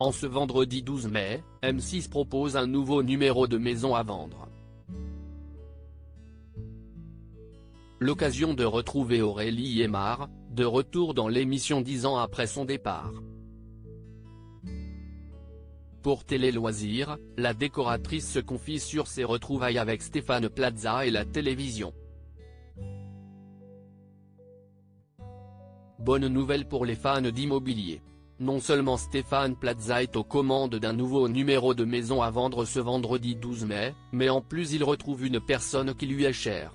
En ce vendredi 12 mai, M6 propose un nouveau numéro de Maison à vendre. L'occasion de retrouver Aurélie Aymar, de retour dans l'émission 10 ans après son départ. Pour Télé Loisirs, la décoratrice se confie sur ses retrouvailles avec Stéphane Plaza et la télévision. Bonne nouvelle pour les fans d'immobilier. Non seulement Stéphane Plaza est aux commandes d'un nouveau numéro de Maison à vendre ce vendredi 12 mai, mais en plus il retrouve une personne qui lui est chère.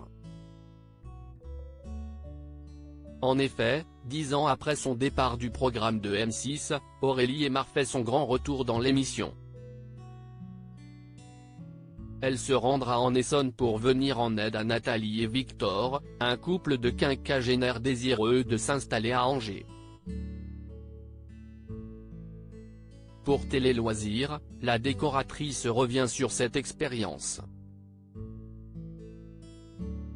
En effet, 10 ans après son départ du programme de M6, Aurélie Aymar fait son grand retour dans l'émission. Elle se rendra en Essonne pour venir en aide à Nathalie et Victor, un couple de quinquagénaires désireux de s'installer à Angers. Pour Télé Loisirs, la décoratrice revient sur cette expérience.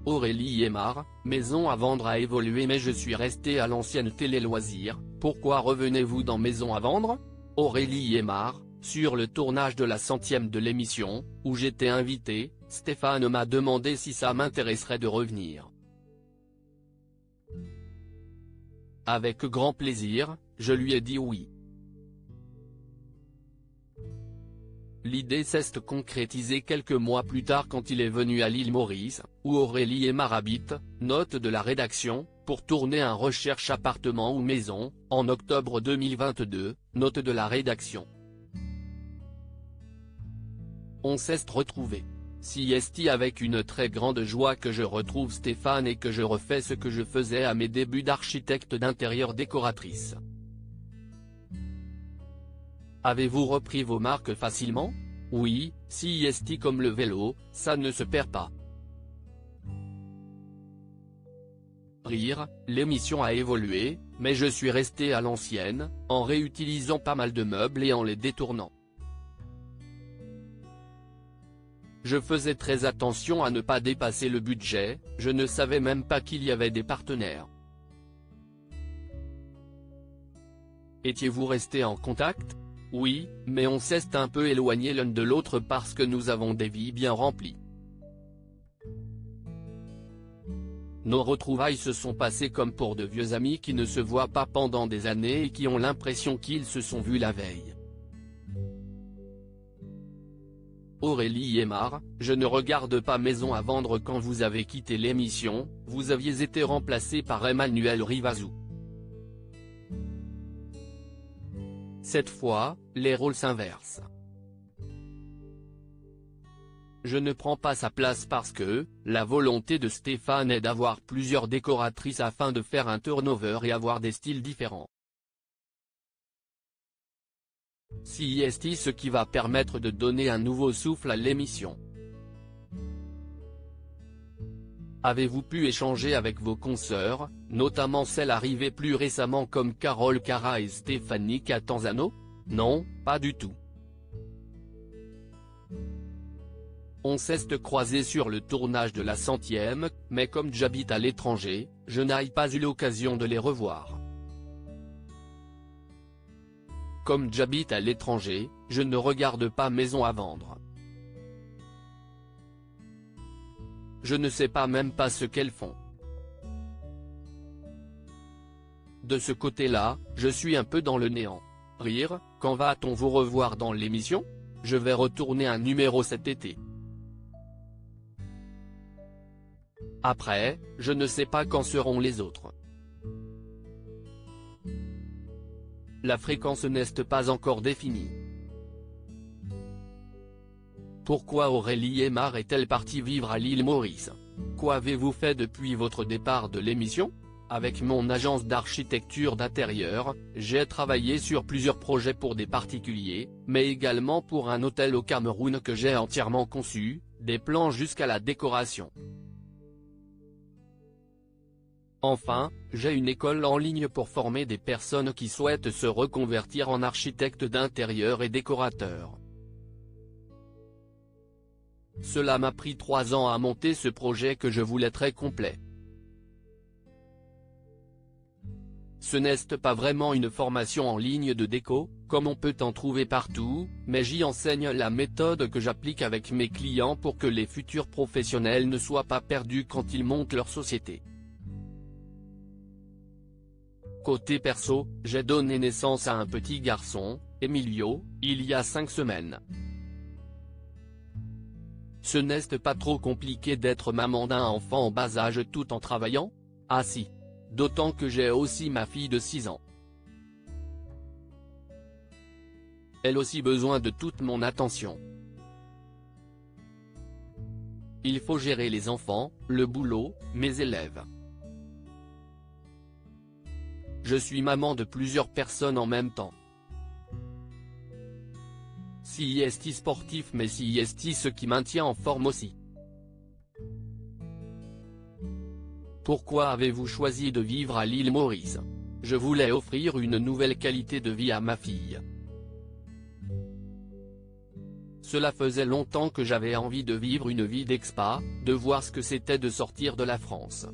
Aurélie Aymar, Maison à vendre a évolué mais je suis restée à l'ancienne Télé Loisirs, pourquoi revenez-vous dans Maison à vendre ? Aurélie Aymar, sur le tournage de la 100e de l'émission, où j'étais invitée, Stéphane m'a demandé si ça m'intéresserait de revenir. Avec grand plaisir, je lui ai dit oui. L'idée s'est concrétisée quelques mois plus tard quand il est venu à l'île Maurice, où Aurélie Aymar habite, note de la rédaction, pour tourner un recherche appartement ou maison, en octobre 2022, note de la rédaction. On s'est retrouvés. Si est avec une très grande joie que je retrouve Stéphane et que je refais ce que je faisais à mes débuts d'architecte d'intérieur décoratrice. Avez-vous repris vos marques facilement ? Oui, si est comme le vélo, ça ne se perd pas. Rire, l'émission a évolué, mais je suis resté à l'ancienne, en réutilisant pas mal de meubles et en les détournant. Je faisais très attention à ne pas dépasser le budget, je ne savais même pas qu'il y avait des partenaires. Étiez-vous restés en contact ? Oui, mais on s'est un peu éloigné l'un de l'autre parce que nous avons des vies bien remplies. Nos retrouvailles se sont passées comme pour de vieux amis qui ne se voient pas pendant des années et qui ont l'impression qu'ils se sont vus la veille. Aurélie Aymar, je ne regarde pas Maison à vendre quand vous avez quitté l'émission, vous aviez été remplacé par Emmanuel Rivazou. Cette fois, les rôles s'inversent. Je ne prends pas sa place parce que, la volonté de Stéphane est d'avoir plusieurs décoratrices afin de faire un turnover et avoir des styles différents. C'est ce qui va permettre de donner un nouveau souffle à l'émission. Avez-vous pu échanger avec vos consoeurs, notamment celles arrivées plus récemment comme Carole Cara et Stéphanie Catanzano ? Non, pas du tout. On s'est croisés sur le tournage de la 100e, mais comme j'habite à l'étranger, je n'ai pas eu l'occasion de les revoir. Comme j'habite à l'étranger, je ne regarde pas Maison à vendre. Je ne sais pas même pas ce qu'elles font. De ce côté-là, je suis un peu dans le néant. Rire, quand va-t-on vous revoir dans l'émission ? Je vais retourner un numéro cet été. Après, je ne sais pas quand seront les autres. La fréquence n'est pas encore définie. Pourquoi Aurélie Aymar est-elle partie vivre à l'île Maurice ? Qu'avez-vous fait depuis votre départ de l'émission ? Avec mon agence d'architecture d'intérieur, j'ai travaillé sur plusieurs projets pour des particuliers, mais également pour un hôtel au Cameroun que j'ai entièrement conçu, des plans jusqu'à la décoration. Enfin, j'ai une école en ligne pour former des personnes qui souhaitent se reconvertir en architecte d'intérieur et décorateur. Cela m'a pris 3 ans à monter ce projet que je voulais très complet. Ce n'est pas vraiment une formation en ligne de déco, comme on peut en trouver partout, mais j'y enseigne la méthode que j'applique avec mes clients pour que les futurs professionnels ne soient pas perdus quand ils montent leur société. Côté perso, j'ai donné naissance à un petit garçon, Emilio, il y a 5 semaines. Ce n'est pas trop compliqué d'être maman d'un enfant en bas âge tout en travaillant? Ah si. D'autant que j'ai aussi ma fille de 6 ans. Elle a aussi besoin de toute mon attention. Il faut gérer les enfants, le boulot, mes élèves. Je suis maman de plusieurs personnes en même temps. Si est sportif mais si est ce qui maintient en forme aussi. Pourquoi avez-vous choisi de vivre à l'île Maurice? Je voulais offrir une nouvelle qualité de vie à ma fille. Cela faisait longtemps que j'avais envie de vivre une vie d'expat, de voir ce que c'était de sortir de la France.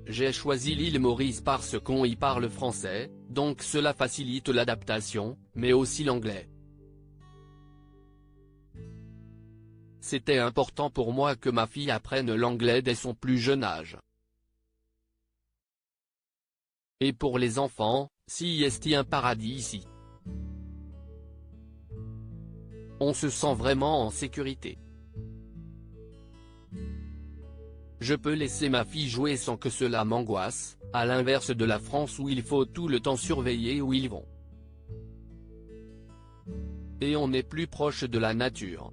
J'ai choisi l'île Maurice parce qu'on y parle français, donc cela facilite l'adaptation, mais aussi l'anglais. C'était important pour moi que ma fille apprenne l'anglais dès son plus jeune âge. Et pour les enfants, si est un paradis ici. On se sent vraiment en sécurité. Je peux laisser ma fille jouer sans que cela m'angoisse, à l'inverse de la France où il faut tout le temps surveiller où ils vont. Et on est plus proche de la nature.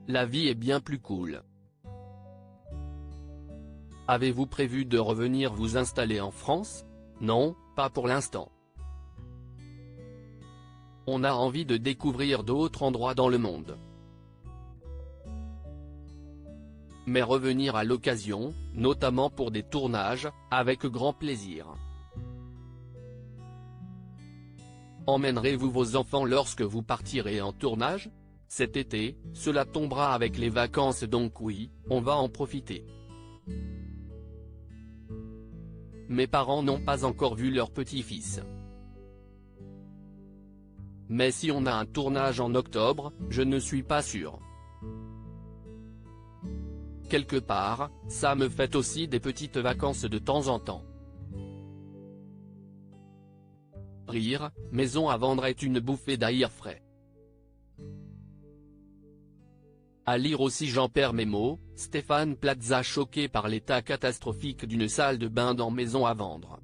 La vie est bien plus cool. Avez-vous prévu de revenir vous installer en France? Non, pas pour l'instant. On a envie de découvrir d'autres endroits dans le monde. Mais revenir à l'occasion, notamment pour des tournages, avec grand plaisir. Emmènerez-vous vos enfants lorsque vous partirez en tournage? Cet été, cela tombera avec les vacances donc oui, on va en profiter. Mes parents n'ont pas encore vu leur petit-fils. Mais si on a un tournage en octobre, je ne suis pas sûr. Quelque part, ça me fait aussi des petites vacances de temps en temps. Rire, maison à vendre est une bouffée d'air frais. À lire aussi j'en perds mes mots, Stéphane Plaza choqué par l'état catastrophique d'une salle de bain dans Maison à vendre.